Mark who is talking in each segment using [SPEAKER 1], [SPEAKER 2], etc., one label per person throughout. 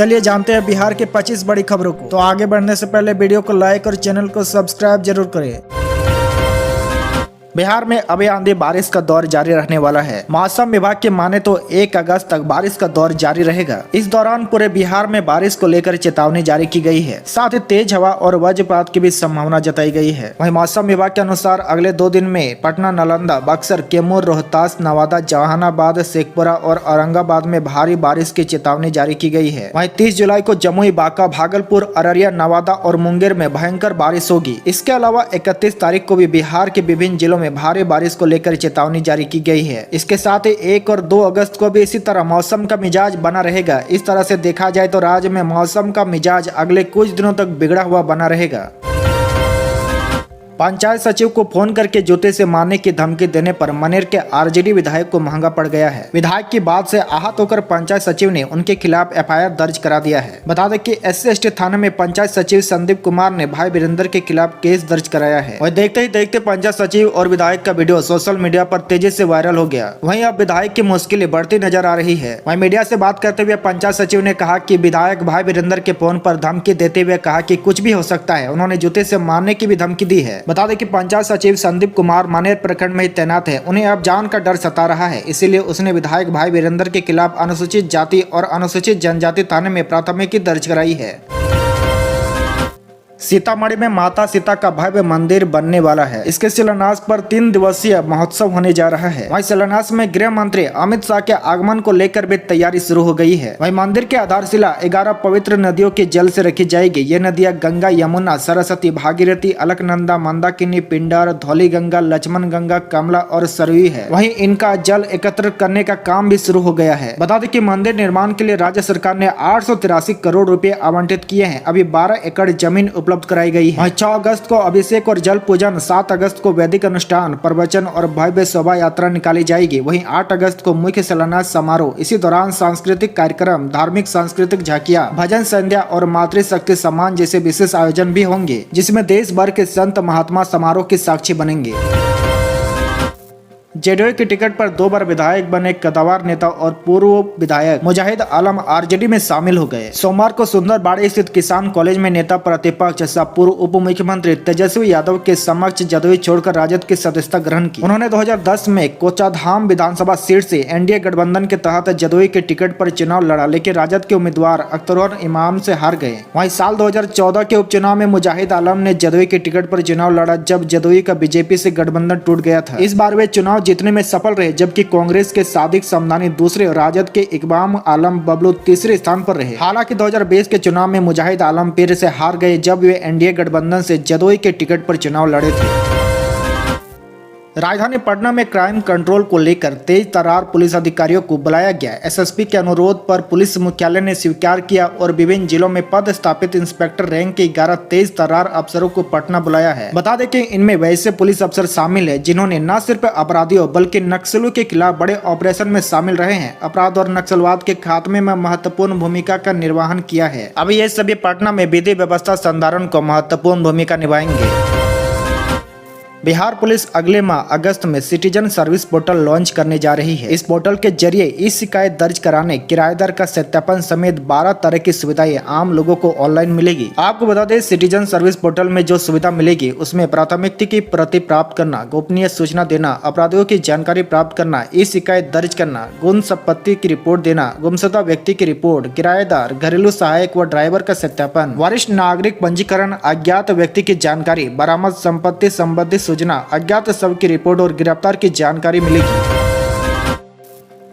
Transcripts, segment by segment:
[SPEAKER 1] चलिए जानते हैं बिहार के 25 बड़ी खबरों को। तो आगे बढ़ने से पहले वीडियो को लाइक और चैनल को सब्सक्राइब जरूर करें। बिहार में अभी आंधी बारिश का दौर जारी रहने वाला है। मौसम विभाग की माने तो 1 अगस्त तक बारिश का दौर जारी रहेगा। इस दौरान पूरे बिहार में बारिश को लेकर चेतावनी जारी की गई है। साथ ही तेज हवा और वज्रपात की भी संभावना जताई गई है। वहीं मौसम विभाग के अनुसार अगले 2 दिन में पटना, नालंदा, बक्सर, कैमूर, रोहतास, नवादा, जहानाबाद, शेखपुरा और औरंगाबाद में भारी बारिश की चेतावनी जारी की गई है। वहीं 30 जुलाई को जमुई, बांका, भागलपुर, अररिया, नवादा और मुंगेर में भयंकर बारिश होगी। इसके अलावा 31 तारीख को भी बिहार के विभिन्न जिलों में भारी बारिश को लेकर चेतावनी जारी की गई है। इसके साथ ही 1 और 2 अगस्त को भी इसी तरह मौसम का मिजाज बना रहेगा। इस तरह से देखा जाए तो राज्य में मौसम का मिजाज अगले कुछ दिनों तक बिगड़ा हुआ बना रहेगा। पंचायत सचिव को फोन करके जूते से मारने की धमकी देने पर मनेर के आरजेडी विधायक को महंगा पड़ गया है। विधायक की बात से आहत होकर पंचायत सचिव ने उनके खिलाफ एफआईआर दर्ज करा दिया है। बता दें कि SC/ST थाने में पंचायत सचिव संदीप कुमार ने भाई वीरेंद्र के खिलाफ केस दर्ज कराया है। और देखते ही देखते पंचायत सचिव और विधायक का वीडियो सोशल मीडिया पर तेजी से वायरल हो गया। वहीं अब विधायक की मुश्किलें बढ़ती नजर आ रही है। वहीं मीडिया से बात करते हुए पंचायत सचिव ने कहा कि विधायक भाई वीरेंद्र के फोन पर धमकी देते हुए कहा कि कुछ भी हो सकता है। उन्होंने जूते से मारने की भी धमकी दी है। बता दें कि पंचायत सचिव संदीप कुमार मनेर प्रखंड में ही तैनात है। उन्हें अब जान का डर सता रहा है। इसीलिए उसने विधायक भाई वीरेंद्र के खिलाफ अनुसूचित जाति और अनुसूचित जनजाति थाने में प्राथमिकी दर्ज कराई है। सीतामढ़ी में माता सीता का भव्य मंदिर बनने वाला है। इसके शिलान्यास पर 3 दिवसीय महोत्सव होने जा रहा है। वहीं शिलान्यास में गृह मंत्री अमित शाह के आगमन को लेकर भी तैयारी शुरू हो गई है। वहीं मंदिर की आधारशिला 11 पवित्र नदियों के जल से रखी जाएगी। ये नदियां गंगा, यमुना, सरस्वती, भागीरथी, अलकनंदा, मंदाकिनी, पिंडर, धौली गंगा, लक्ष्मण गंगा, कमला और सरयू है। वहीं इनका जल एकत्र करने का काम भी शुरू हो गया है। बता दें कि मंदिर निर्माण के लिए राज्य सरकार ने 883 करोड़ रुपए आवंटित किए हैं। अभी 12 एकड़ जमीन उपलब्ध कराई गई है। 6 अगस्त को अभिषेक और जल पूजन, 7 अगस्त को वैदिक अनुष्ठान, प्रवचन और भव्य शोभा यात्रा निकाली जाएगी। वहीं 8 अगस्त को मुख्य शिलान्यास समारोह। इसी दौरान सांस्कृतिक कार्यक्रम, धार्मिक सांस्कृतिक झांकियां, भजन संध्या और मातृशक्ति सम्मान जैसे विशेष आयोजन भी होंगे, जिसमें देश भर के संत महात्मा समारोह के साक्षी बनेंगे। जेडीयू की टिकट पर 2 बार विधायक बने कद्दावर नेता और पूर्व विधायक मुजाहिद आलम आरजेडी में शामिल हो गए। सोमवार को सुंदरबाड़ी स्थित किसान कॉलेज में नेता प्रतिपक्ष सह पूर्व उप मुख्यमंत्री तेजस्वी यादव के समक्ष जदयू छोड़कर राजद की सदस्यता ग्रहण की। उन्होंने 2010 में कोचाधाम विधानसभा सीट से एनडीए गठबंधन के तहत जदयू के टिकट पर चुनाव लड़ा, लेकिन राजद के उम्मीदवार अख्तर इमाम से हार गए। वहीं साल 2014 के उपचुनाव में मुजाहिद आलम ने जदयू के टिकट पर चुनाव लड़ा, जब जदयू का बीजेपी से गठबंधन टूट गया था। इस बार वे चुनाव जीतने में सफल रहे, जबकि कांग्रेस के सादिक समदानी दूसरे और राजद के इकबाम आलम बबलू तीसरे स्थान पर रहे। हालांकि 2020 के चुनाव में मुजाहिद आलम फिर से हार गए, जब वे एनडीए गठबंधन से जदयू के टिकट पर चुनाव लड़े थे। राजधानी पटना में क्राइम कंट्रोल को लेकर तेज तर्रार पुलिस अधिकारियों को बुलाया गया। एसएसपी के अनुरोध पर पुलिस मुख्यालय ने स्वीकार किया और विभिन्न जिलों में पदस्थापित इंस्पेक्टर रैंक के 11 तेज तर्रार अफसरों को पटना बुलाया है। बता दें कि इनमें वैसे पुलिस अफसर शामिल है जिन्होंने न सिर्फ अपराधियों बल्कि नक्सलियों के खिलाफ बड़े ऑपरेशन में शामिल रहे हैं, अपराध और नक्सलवाद के खात्मे में महत्वपूर्ण भूमिका का निर्वहन किया है। अभी ये सभी पटना में विधि व्यवस्था संधारण को महत्वपूर्ण भूमिका निभाएंगे। बिहार पुलिस अगले माह अगस्त में सिटीजन सर्विस पोर्टल लॉन्च करने जा रही है। इस पोर्टल के जरिए ई शिकायत दर्ज कराने, किराएदार का सत्यापन समेत 12 तरह की सुविधाएं आम लोगों को ऑनलाइन मिलेगी। आपको बता दें, सिटीजन सर्विस पोर्टल में जो सुविधा मिलेगी उसमें प्राथमिकता की प्रति प्राप्त करना, गोपनीय सूचना देना, अपराधियों की जानकारी प्राप्त करना, ई शिकायत दर्ज करना, गुम संपत्ति की रिपोर्ट देना, गुमशुदा व्यक्ति की रिपोर्ट, किराएदार, घरेलू सहायक व ड्राइवर का सत्यापन, वरिष्ठ नागरिक पंजीकरण, अज्ञात व्यक्ति की जानकारी, बरामद संपत्ति संबंधी सूचना, अज्ञात शव की रिपोर्ट और गिरफ्तार की जानकारी मिलेगी।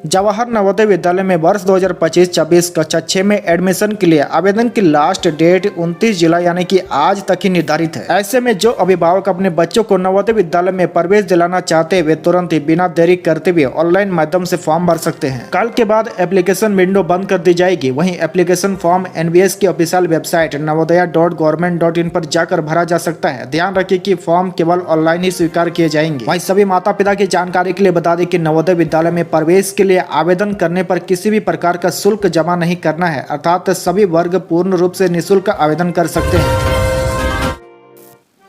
[SPEAKER 1] जवाहर नवोदय विद्यालय में वर्ष 2025-26 कक्षा 6 में एडमिशन के लिए आवेदन की लास्ट डेट 29 जुलाई यानी कि आज तक ही निर्धारित है। ऐसे में जो अभिभावक अपने बच्चों को नवोदय विद्यालय में प्रवेश दिलाना चाहते हैं, वे तुरंत ही बिना देरी करते हुए ऑनलाइन माध्यम से फॉर्म भर सकते हैं। कल के बाद एप्लीकेशन विंडो बंद कर दी जाएगी। वहीं एप्लीकेशन फॉर्म NVS की ऑफिशियल वेबसाइट navodaya.government.in पर जाकर भरा जा सकता है। ध्यान रखिए कि फॉर्म केवल ऑनलाइन ही स्वीकार किए जाएंगे। वहीं सभी माता पिता की जानकारी के लिए बता दें कि नवोदय विद्यालय में प्रवेश के लिए आवेदन करने पर किसी भी प्रकार का शुल्क जमा नहीं करना है, अर्थात सभी वर्ग पूर्ण रूप से निःशुल्क आवेदन कर सकते हैं।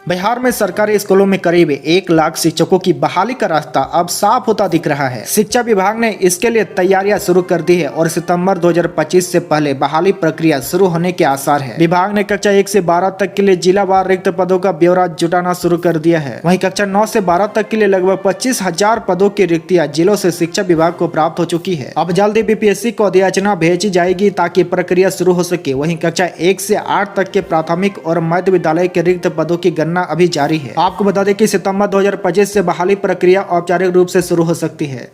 [SPEAKER 1] बिहार में सरकारी स्कूलों में करीब 1 लाख शिक्षकों की बहाली का रास्ता अब साफ होता दिख रहा है। शिक्षा विभाग ने इसके लिए तैयारियां शुरू कर दी है और सितंबर 2025 से पहले बहाली प्रक्रिया शुरू होने के आसार है। विभाग ने कक्षा 1 से 12 तक के लिए जिलावार रिक्त पदों का ब्यौरा जुटाना शुरू कर दिया है। वहीं कक्षा 9 से 12 तक के लिए लगभग 25,000 पदों की रिक्तियां जिलों से शिक्षा विभाग को प्राप्त हो चुकी है। अब जल्दी बीपीएससी को अधियाचना भेजी जाएगी ताकि प्रक्रिया शुरू हो सके। वहीं कक्षा 1 से 8 तक के प्राथमिक और मध्य विद्यालय के रिक्त पदों की गणना अभी जारी है। आपको बता दें कि सितंबर 2025 से बहाली प्रक्रिया औपचारिक रूप से शुरू हो सकती है।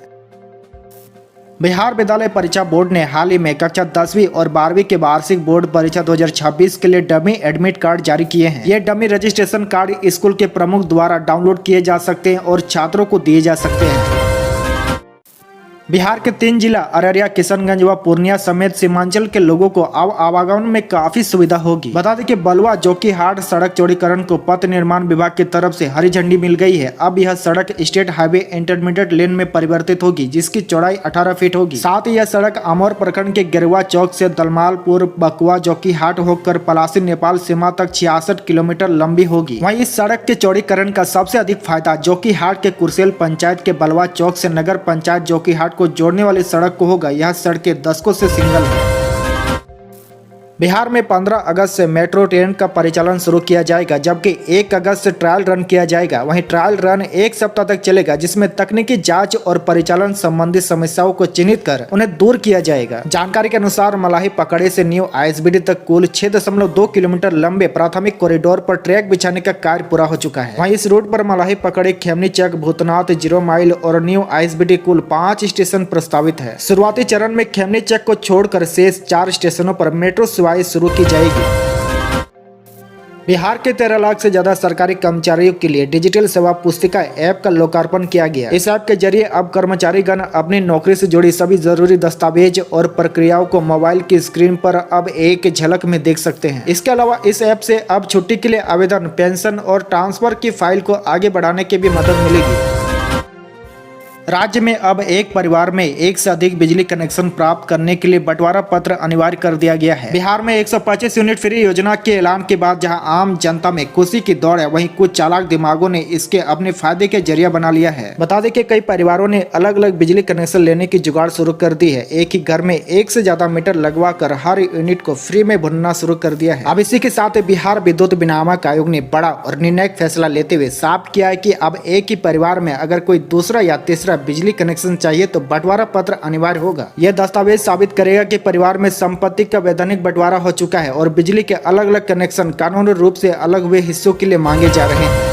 [SPEAKER 1] बिहार विद्यालय परीक्षा बोर्ड ने हाल ही में कक्षा 10वीं और 12वीं के वार्षिक बोर्ड परीक्षा 2026 के लिए डमी एडमिट कार्ड जारी किए हैं। ये डमी रजिस्ट्रेशन कार्ड स्कूल के प्रमुख द्वारा डाउनलोड किए जा सकते हैं और छात्रों को दिए जा सकते हैं। बिहार के 3 जिला अररिया, किशनगंज व पूर्णिया समेत सीमांचल के लोगों को अब आवागमन में काफी सुविधा होगी। बता दें कि बलुआ जोकीहाट सड़क चौड़ीकरण को पथ निर्माण विभाग की तरफ से हरी झंडी मिल गई है। अब यह सड़क स्टेट हाईवे इंटरमीडिएट लेन में परिवर्तित होगी, जिसकी चौड़ाई 18 फीट होगी। साथ ही यह सड़क अमौर प्रखंड के गिरवा चौक से दलमालपुर, बकुआ, जोकीहाट होकर पलासी नेपाल सीमा तक 66 किलोमीटर लंबी होगी। वहीं इस सड़क के चौड़ीकरण का सबसे अधिक फायदा जोकीहाट के कुरसेल पंचायत के बलुआ चौक से नगर पंचायत जोकीहाट को जोड़ने वाली सड़क को होगा। यह सड़कें दशकों से सिंगल है। बिहार में 15 अगस्त से मेट्रो ट्रेन का परिचालन शुरू किया जाएगा, जबकि 1 अगस्त से ट्रायल रन किया जाएगा। वहीं ट्रायल रन 1 सप्ताह तक चलेगा, जिसमें तकनीकी जांच और परिचालन संबंधी समस्याओं को चिन्हित कर उन्हें दूर किया जाएगा। जानकारी के अनुसार मलाही पकड़े से न्यू आईएसबीटी तक कुल 6.2 किलोमीटर लंबे प्राथमिक कॉरिडोर पर ट्रैक बिछाने का कार्य पूरा हो चुका है। वहीं इस रूट पर मलाही पकड़े, खेमनी चक, भूतनाथ, 0 माइल और न्यू आईएसबीटी कुल 5 स्टेशन प्रस्तावित है। शुरुआती चरण में खेमनी चक को छोड़कर शेष 4 स्टेशनों पर मेट्रो शुरू की जाएगी। बिहार के 13 लाख से ज्यादा सरकारी कर्मचारियों के लिए डिजिटल सेवा पुस्तिका ऐप का लोकार्पण किया गया। इस ऐप के जरिए अब कर्मचारीगण अपनी नौकरी से जुड़ी सभी जरूरी दस्तावेज और प्रक्रियाओं को मोबाइल की स्क्रीन पर अब एक झलक में देख सकते हैं। इसके अलावा इस ऐप से अब छुट्टी के लिए आवेदन, पेंशन और ट्रांसफर की फाइल को आगे बढ़ाने की भी मदद मिलेगी। राज्य में अब एक परिवार में 1 से अधिक बिजली कनेक्शन प्राप्त करने के लिए बंटवारा पत्र अनिवार्य कर दिया गया है। बिहार में 125 यूनिट फ्री योजना के ऐलान के बाद जहां आम जनता में खुशी की दौड़ है, वहीं कुछ चालाक दिमागों ने इसके अपने फायदे के जरिया बना लिया है। बता दें कि कई परिवारों ने अलग अलग बिजली कनेक्शन लेने की जुगाड़ शुरू कर दी है। एक ही घर में 1 से ज्यादा मीटर लगवा कर हर यूनिट को फ्री में भुनना शुरू कर दिया है। अब इसी के साथ बिहार विद्युत विनियामक आयोग ने बड़ा और निर्णायक फैसला लेते हुए साफ किया है कि अब एक ही परिवार में अगर कोई दूसरा या तीसरा बिजली कनेक्शन चाहिए तो बंटवारा पत्र अनिवार्य होगा। यह दस्तावेज साबित करेगा कि परिवार में संपत्ति का वैधानिक बंटवारा हो चुका है और बिजली के अलग अलग कनेक्शन कानूनी रूप से अलग हुए हिस्सों के लिए मांगे जा रहे हैं।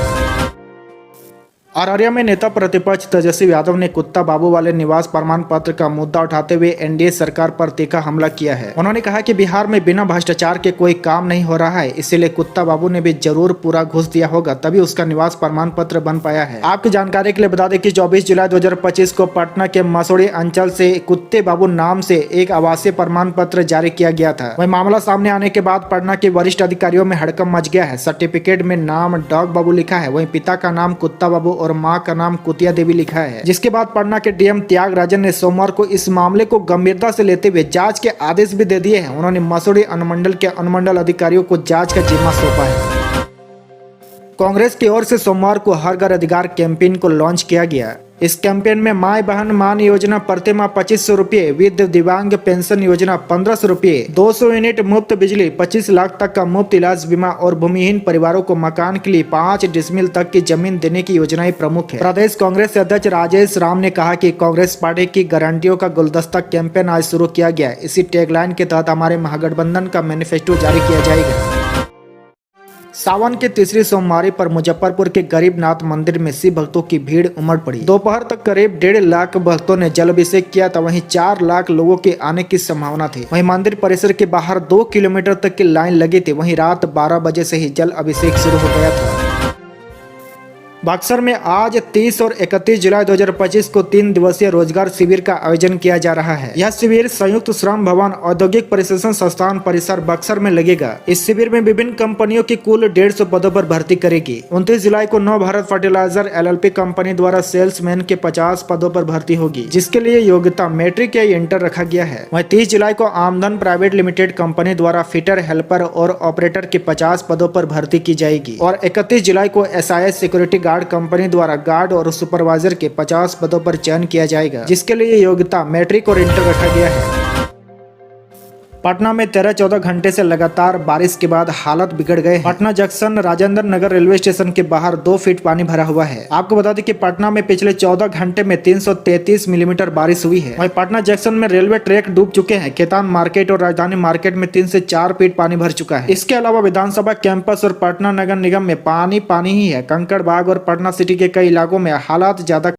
[SPEAKER 1] अररिया में नेता प्रतिपक्ष तेजस्वी यादव ने कुत्ता बाबू वाले निवास प्रमाण पत्र का मुद्दा उठाते हुए एनडीए सरकार पर तीखा हमला किया है। उन्होंने कहा कि बिहार में बिना भ्रष्टाचार के कोई काम नहीं हो रहा है, इसीलिए कुत्ता बाबू ने भी जरूर पूरा घूस दिया होगा, तभी उसका निवास प्रमाण पत्र बन पाया है। आपकी जानकारी के लिए बता दें कि 24 जुलाई 2025 को पटना के मसूड़ी अंचल से कुत्ते बाबू नाम से एक आवासीय प्रमाण पत्र जारी किया गया था। वही मामला सामने आने के बाद पटना के वरिष्ठ अधिकारियों में हड़कंप मच गया है। सर्टिफिकेट में नाम डॉग बाबू लिखा है, वहीं पिता का नाम कुत्ता बाबू और मां का नाम कुतिया देवी लिखा है। जिसके बाद पटना के डीएम त्यागराजन ने सोमवार को इस मामले को गंभीरता से लेते हुए जांच के आदेश भी दे दिए हैं। उन्होंने मसूड़ी अनुमंडल के अनुमंडल अधिकारियों को जांच का जिम्मा सौंपा है। कांग्रेस की ओर से सोमवार को हर घर अधिकार कैंपेन को लॉन्च किया गया। इस कैंपेन में माई बहन मान योजना प्रति माह 2500 रुपये, विधवा दिव्यांग पेंशन योजना 1500 रुपये, 200 यूनिट मुफ्त बिजली, 25 लाख तक का मुफ्त इलाज बीमा और भूमिहीन परिवारों को मकान के लिए 5 डिसमिल तक की जमीन देने की योजनाएं प्रमुख है। प्रदेश कांग्रेस अध्यक्ष राजेश राम ने कहा कि कांग्रेस पार्टी की गारंटियों का गुलदस्ता कैंपेन आज शुरू किया गया। इसी टैगलाइन के तहत हमारे महागठबंधन का मैनिफेस्टो जारी किया जाएगा। सावन के तीसरी सोमवारी पर मुजफ्फरपुर के गरीबनाथ मंदिर में शिव भक्तों की भीड़ उमड़ पड़ी। दोपहर तक करीब 1.5 लाख भक्तों ने जल अभिषेक किया था। वहीं 4 लाख लोगों के आने की संभावना थी। वहीं मंदिर परिसर के बाहर 2 किलोमीटर तक की लाइन लगी थी। वहीं रात 12 बजे से ही जल अभिषेक शुरू हो गया था। बक्सर में आज 30 और 31 जुलाई 2025 को 3 दिवसीय रोजगार शिविर का आयोजन किया जा रहा है। यह शिविर संयुक्त श्रम भवन औद्योगिक प्रशिक्षण संस्थान परिसर बक्सर में लगेगा। इस शिविर में विभिन्न कंपनियों की कुल 150 पदों पर भर्ती करेगी। 29 जुलाई को नव भारत फर्टिलाइजर LLP कंपनी द्वारा सेल्समैन के 50 पदों पर भर्ती होगी, जिसके लिए योग्यता मैट्रिक या इंटर रखा गया है। वहीं 30 जुलाई को आमदन प्राइवेट लिमिटेड कंपनी द्वारा फिटर, हेल्पर और ऑपरेटर के 50 पदों पर भर्ती की जाएगी और 31 जुलाई को SIS सिक्योरिटी गार्ड कंपनी द्वारा गार्ड और सुपरवाइजर के 50 पदों पर चयन किया जाएगा, जिसके लिए योग्यता मैट्रिक और इंटर रखा गया है। पटना में 13-14 घंटे से लगातार बारिश के बाद हालत बिगड़ गए। Patna junction Rajendra Nagar railway station के बाहर 2 फीट पानी भरा हुआ है। आपको बता दें कि पटना में पिछले 14 घंटे में 333 मिलीमीटर बारिश हुई है। वहीं पटना जंक्शन में रेलवे ट्रैक डूब चुके हैं। केतान मार्केट और राजधानी मार्केट में 3 से 4 फीट पानी भर चुका है। इसके अलावा विधानसभा कैंपस और पटना नगर निगम में पानी ही है। कंकड़ बाग और पटना सिटी के कई इलाकों में हालात ज्यादा